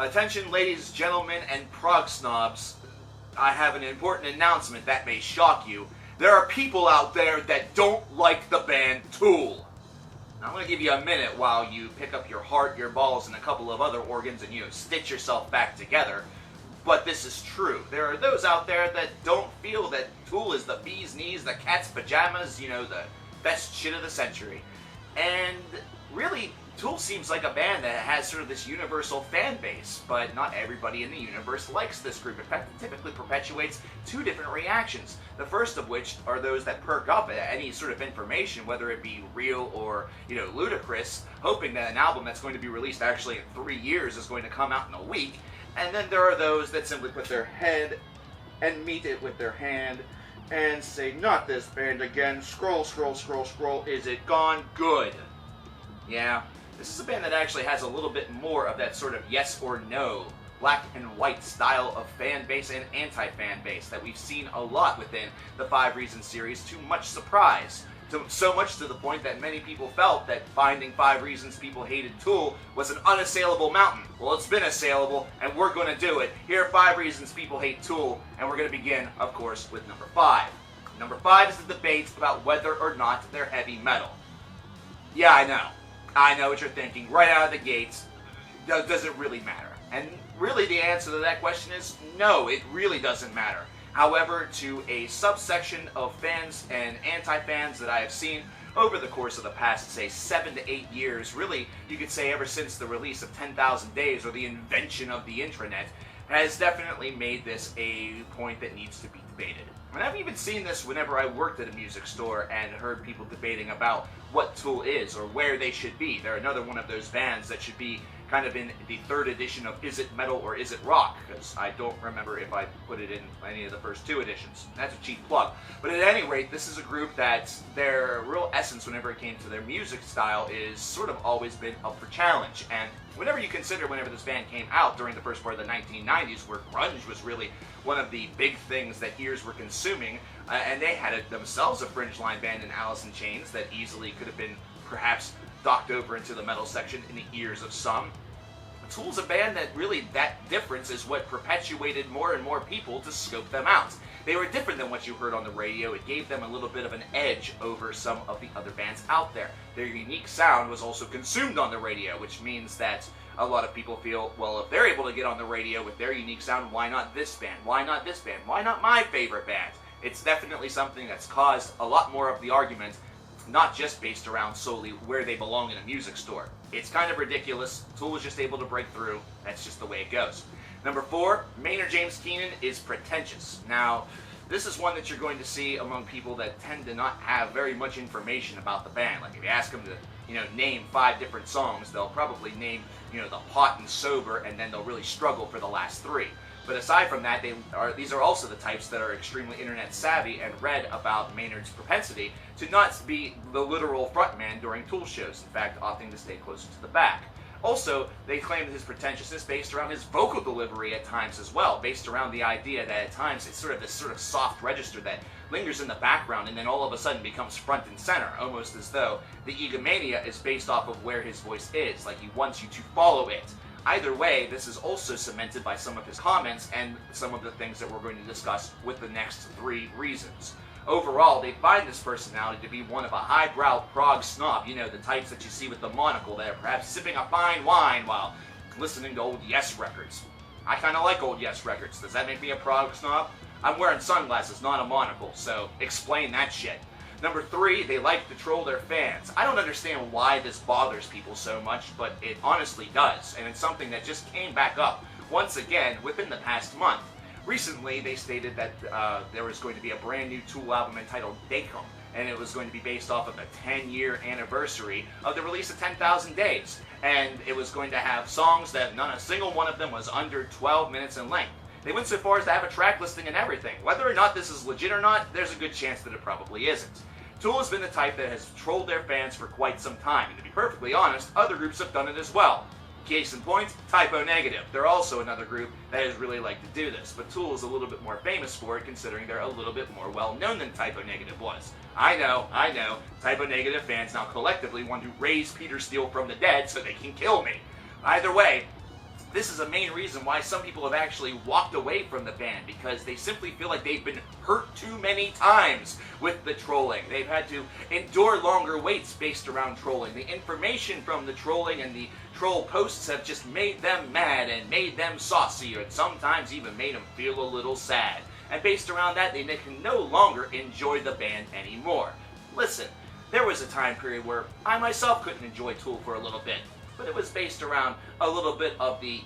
Attention, ladies, gentlemen, and prog snobs. I have an important announcement that may shock you. There are people out there that don't like the band Tool. Now, I'm going to give you a minute while you pick up your heart, your balls, and a couple of other organs and, stitch yourself back together. But this is true. There are those out there that don't feel that Tool is the bee's knees, the cat's pajamas, the best shit of the century. And really, Tool seems like a band that has sort of this universal fan base, but not everybody in the universe likes this group. In fact, it typically perpetuates two different reactions. The first of which are those that perk up at any sort of information, whether it be real or, ludicrous, hoping that an album that's going to be released actually in 3 years is going to come out in a week. And then there are those that simply put their head and meet it with their hand and say, not this band again, scroll, scroll, scroll, scroll, is it gone? Good. Yeah. This is a band that actually has a little bit more of that sort of yes or no, black and white style of fan base and anti-fan base that we've seen a lot within the 5 Reasons series, to much surprise. So much to the point that many people felt that finding 5 Reasons People Hated Tool was an unassailable mountain. Well, it's been assailable, and we're going to do it. Here are 5 Reasons People Hate Tool, and we're going to begin, of course, with number 5. Number 5 is the debate about whether or not they're heavy metal. Yeah, I know what you're thinking. Right out of the gates, does it really matter? And really the answer to that question is no, it really doesn't matter. However, to a subsection of fans and anti-fans that I have seen over the course of the past, say, 7 to 8 years, really, you could say ever since the release of 10,000 Days or the invention of the intranet, has definitely made this a point that needs to be debated. And I've even seen this whenever I worked at a music store and heard people debating about what Tool is or where they should be. They're another one of those bands that should be kind of in the 3rd edition of Is It Metal or Is It Rock? Because I don't remember if I put it in any of the first 2 editions. That's a cheap plug. But at any rate, this is a group that their real essence whenever it came to their music style is sort of always been up for challenge. And whenever you consider whenever this band came out during the first part of the 1990s, where grunge was really one of the big things that ears were consuming, and they had themselves a fringe line band in Alice in Chains that easily could have been perhaps docked over into the metal section in the ears of some. Tool's a band that really, that difference is what perpetuated more and more people to scope them out. They were different than what you heard on the radio. It gave them a little bit of an edge over some of the other bands out there. Their unique sound was also consumed on the radio, which means that a lot of people feel, well, if they're able to get on the radio with their unique sound, why not this band? Why not this band? Why not my favorite band? It's definitely something that's caused a lot more of the argument, not just based around solely where they belong in a music store. It's kind of ridiculous. Tool was just able to break through. That's just the way it goes. Number 4, Maynard James Keenan is pretentious. Now, this is one that you're going to see among people that tend to not have very much information about the band. Like if you ask them to, name 5 different songs, they'll probably name, the Hot and Sober, and then they'll really struggle for the last 3. But aside from that, these are also the types that are extremely internet savvy and read about Maynard's propensity to not be the literal frontman during Tool shows, in fact, opting to stay closer to the back. Also, they claim that his pretentiousness based around his vocal delivery at times as well, based around the idea that at times it's sort of this sort of soft register that lingers in the background and then all of a sudden becomes front and center, almost as though the egomania is based off of where his voice is, like he wants you to follow it. Either way, this is also cemented by some of his comments and some of the things that we're going to discuss with the next 3 reasons. Overall, they find this personality to be one of a highbrow prog snob, the types that you see with the monocle that are perhaps sipping a fine wine while listening to old Yes records. I kind of like old Yes records. Does that make me a prog snob? I'm wearing sunglasses, not a monocle, so explain that shit. Number 3, they like to troll their fans. I don't understand why this bothers people so much, but it honestly does, and it's something that just came back up once again within the past month. Recently, they stated that there was going to be a brand new Tool album entitled Dacom, and it was going to be based off of the 10-year anniversary of the release of 10,000 Days, and it was going to have songs that not a single one of them was under 12 minutes in length. They went so far as to have a track listing and everything. Whether or not this is legit or not, there's a good chance that it probably isn't. Tool has been the type that has trolled their fans for quite some time, and to be perfectly honest, other groups have done it as well. Case in point, Typo Negative. They're also another group that has really liked to do this, but Tool is a little bit more famous for it considering they're a little bit more well-known than Typo Negative was. I know, Typo Negative fans now collectively want to raise Peter Steele from the dead so they can kill me. Either way, This is a main reason why some people have actually walked away from the band, because they simply feel like they've been hurt too many times with the trolling. They've had to endure longer waits based around trolling. The information from the trolling and the troll posts have just made them mad and made them saucy, and sometimes even made them feel a little sad. And based around that, they can no longer enjoy the band anymore. Listen, there was a time period where I myself couldn't enjoy Tool for a little bit. But it was based around a little bit of the,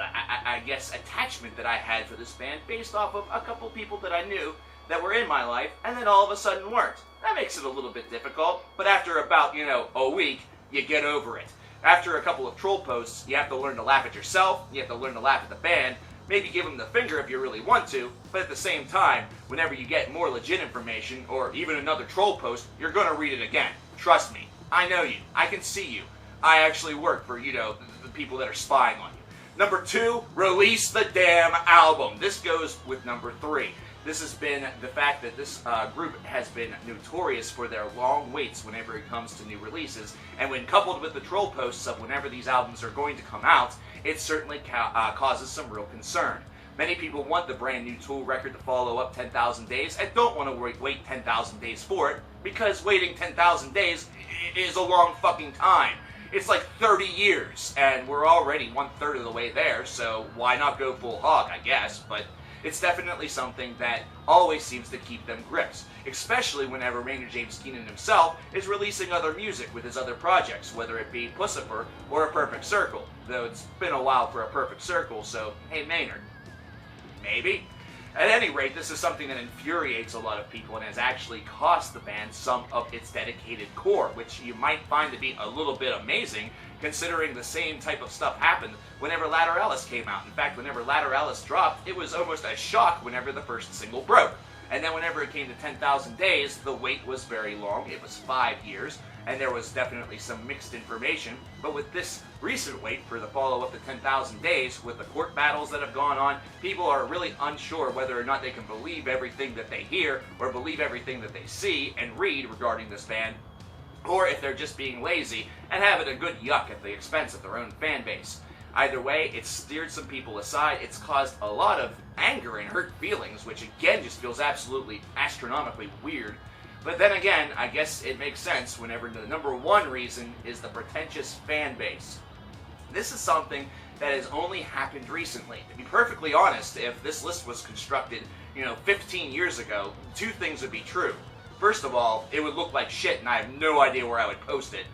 I guess, attachment that I had for this band based off of a couple people that I knew that were in my life and then all of a sudden weren't. That makes it a little bit difficult, but after about, a week, you get over it. After a couple of troll posts, you have to learn to laugh at yourself, you have to learn to laugh at the band, maybe give them the finger if you really want to, but at the same time, whenever you get more legit information or even another troll post, you're going to read it again. Trust me. I know you. I can see you. I actually work for, the people that are spying on you. Number 2, release the damn album. This goes with number 3. This has been the fact that this group has been notorious for their long waits whenever it comes to new releases, and when coupled with the troll posts of whenever these albums are going to come out, it certainly causes some real concern. Many people want the brand new Tool record to follow up 10,000 Days and don't want to wait 10,000 days for it, because waiting 10,000 days is a long fucking time. It's like 30 years, and we're already 1/3 of the way there, so why not go full hog, I guess, but it's definitely something that always seems to keep them grips, especially whenever Maynard James Keenan himself is releasing other music with his other projects, whether it be Pussifer or A Perfect Circle, though it's been a while for A Perfect Circle, so hey Maynard, maybe? At any rate, this is something that infuriates a lot of people and has actually cost the band some of its dedicated core, which you might find to be a little bit amazing, considering the same type of stuff happened whenever Lateralis came out. In fact, whenever Lateralis dropped, it was almost a shock whenever the first single broke. And then whenever it came to 10,000 Days, the wait was very long. It was 5 years, and there was definitely some mixed information. But with this recent wait for the follow-up to 10,000 Days, with the court battles that have gone on, people are really unsure whether or not they can believe everything that they hear or believe everything that they see and read regarding this band, or if they're just being lazy and having a good yuck at the expense of their own fan base. Either way, it's steered some people aside. It's caused a lot of anger and hurt feelings, which again just feels absolutely astronomically weird. But then again, I guess it makes sense whenever the number 1 reason is the pretentious fan base. This is something that has only happened recently. To be perfectly honest, if this list was constructed, 15 years ago, 2 things would be true. First of all, it would look like shit and I have no idea where I would post it.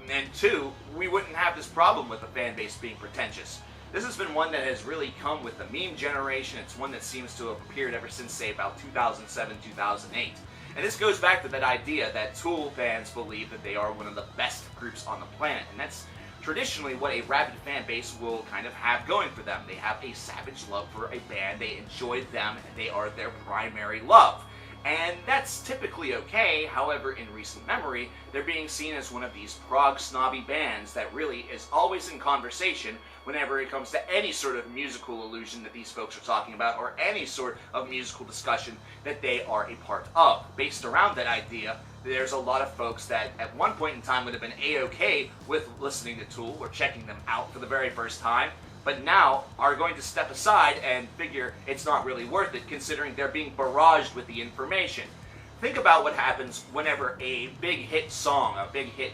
And 2, we wouldn't have this problem with the fan base being pretentious. This has been one that has really come with the meme generation. It's one that seems to have appeared ever since, say, about 2007, 2008. And this goes back to that idea that Tool fans believe that they are one of the best groups on the planet. And that's traditionally what a rabid fan base will kind of have going for them. They have a savage love for a band. They enjoy them, and they are their primary love. And that's typically okay. However, in recent memory, they're being seen as one of these prog snobby bands that really is always in conversation whenever it comes to any sort of musical illusion that these folks are talking about, or any sort of musical discussion that they are a part of. Based around that idea, there's a lot of folks that at one point in time would have been A-okay with listening to Tool or checking them out for the very first time, but now are going to step aside and figure it's not really worth it, considering they're being barraged with the information. Think about what happens whenever a big hit song, a big hit,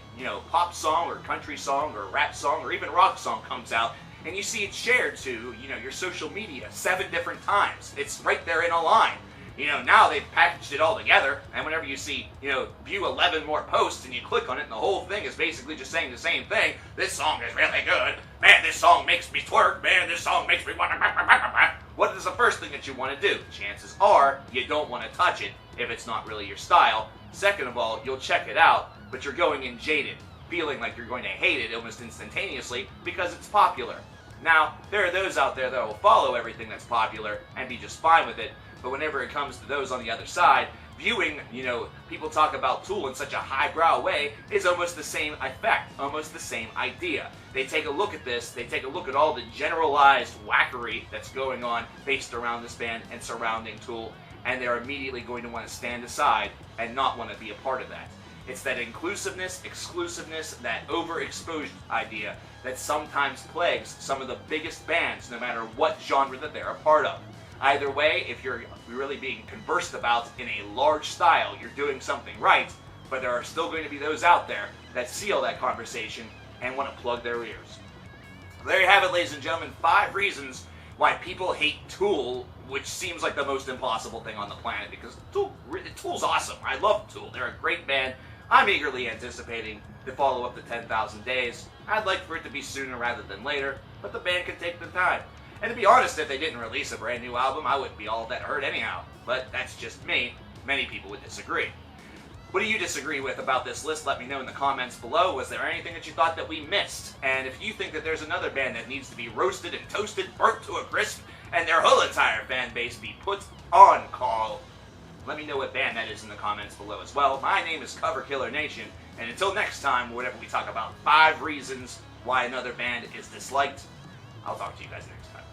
pop song or country song or rap song or even rock song comes out, and you see it shared to, your social media 7 different times. It's right there in a line. Now they've packaged it all together, and whenever you see, view 11 more posts and you click on it and the whole thing is basically just saying the same thing, this song is really good, man, this song makes me twerk, man, this song makes me want to... What is the first thing that you want to do? Chances are you don't want to touch it if it's not really your style. Second of all, you'll check it out, but you're going in jaded, feeling like you're going to hate it almost instantaneously because it's popular. Now, there are those out there that will follow everything that's popular and be just fine with it, but whenever it comes to those on the other side, viewing, people talk about Tool in such a highbrow way is almost the same effect, almost the same idea. They take a look at this, they take a look at all the generalized wackery that's going on based around this band and surrounding Tool, and they're immediately going to want to stand aside and not want to be a part of that. It's that inclusiveness, exclusiveness, that overexposed idea that sometimes plagues some of the biggest bands, no matter what genre that they're a part of. Either way, if you're really being conversed about in a large style, you're doing something right, but there are still going to be those out there that see all that conversation and want to plug their ears. There you have it, ladies and gentlemen, 5 reasons why people hate Tool, which seems like the most impossible thing on the planet, because Tool's awesome. I love Tool. They're a great band. I'm eagerly anticipating the follow-up to 10,000 Days. I'd like for it to be sooner rather than later, but the band can take the time. And to be honest, if they didn't release a brand new album, I wouldn't be all that hurt anyhow. But that's just me. Many people would disagree. What do you disagree with about this list? Let me know in the comments below. Was there anything that you thought that we missed? And if you think that there's another band that needs to be roasted and toasted, burnt to a crisp, and their whole entire fan base be put on call, let me know what band that is in the comments below as well. My name is coverkillernation, and until next time, whenever we talk about 5 reasons why another band is disliked, I'll talk to you guys next time.